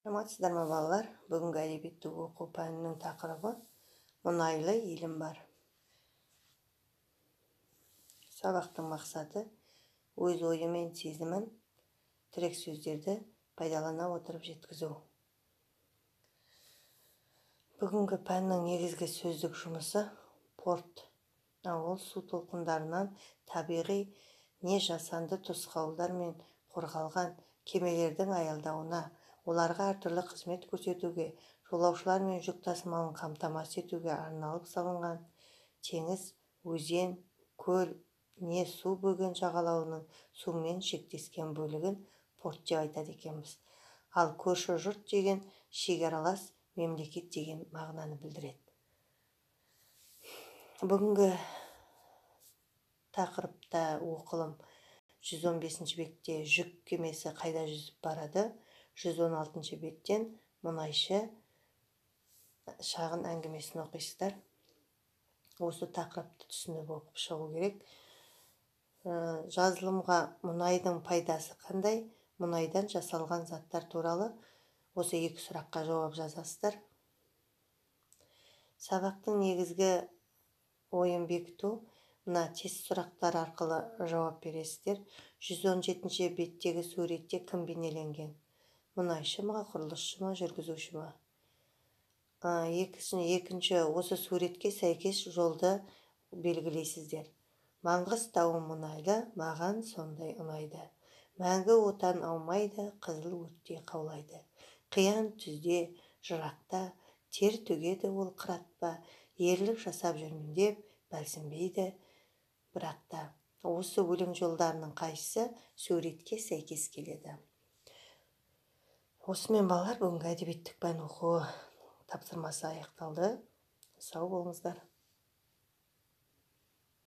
Саламатсыздар ма балалар? Бүгінгі әдебиеттік оқу пәнінің тақырыбы мұнайлы елім бар. Сабақтың мақсаты өз ойы мен сезімін тірек сөздерді пайдалана отырып жеткізу. Бүгінгі пәннің негізгі сөздік жұмысы порт. Ол су толқындарынан табиғи не жасанды тосқауылдармен қорғалған кемелердің аялдауына, оларға әртүрлі қызмет көрсетуге, жолаушылар мен жүк тасымалын қамтамасыз етуге арналып салынған теңіз, өзен, көл не су бөген жағалауының сумен шектескен бөлігін порт деп айтады екенбіз. Ал көрші жұрт деген шекаралас мемлекет деген мағынаны білдіреді. Бүгінгі тақырыпта оқылым 115 бетте жүк кемесі қайда жүзіп барады, 116 беттен мұнайшы шағын әңгімесін оқисыздар. Осы тақырыпты түсініп оқып шығу керек. Жазылымға мұнайдың пайдасы қандай, мұнайдан жасалған заттар туралы осы екі сұраққа жауап жазасыздар. Сабақтың негізгі ойын бекіту, мына тест сұрақтар арқылы жауап бересіздер. 117 беттегі суретте кім бейнеленген? Мұнайшы ма, құрылысшы ма, жүргізуші ма? Екінші, осы суретке сәйкес жолды белгілейсіздер. Маңғыстау мұнайды, маған сондай ұнайды. Мәңгі отан аумайды, қызыл өртте қаулайды. Қиян түзде, жырақта, тер төгеді ол қыратпа, ерлік жасап жүрмін деп бәлсінбейді бірақ та. Осы өлең жолдарының қайсысы суретке сәйкес келеді? Осымен балалар, бүгінгі әдебиеттік пән оқу тапсырмасы аяқталды. Сау болыңыздар.